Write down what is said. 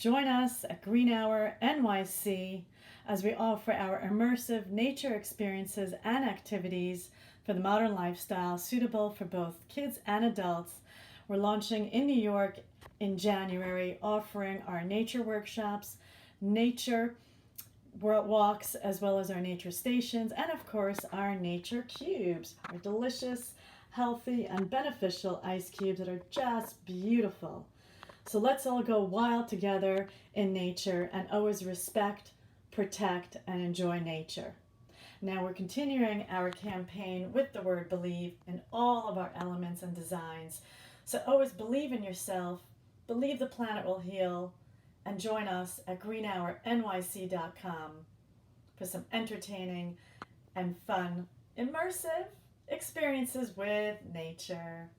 Join us at Green Hour NYC as we offer our immersive nature experiences and activities for the modern lifestyle, suitable for both kids and adults. We're launching in New York in January, offering our nature workshops, nature walks, as well as our nature stations, and of course our nature cubes, our delicious, healthy, and beneficial ice cubes that are just beautiful. So let's all go wild together in nature and always respect, protect, and enjoy nature. Now we're continuing our campaign with the word believe in all of our elements and designs. So always believe in yourself, believe the planet will heal, and join us at greenhournyc.com for some entertaining and fun, immersive experiences with nature.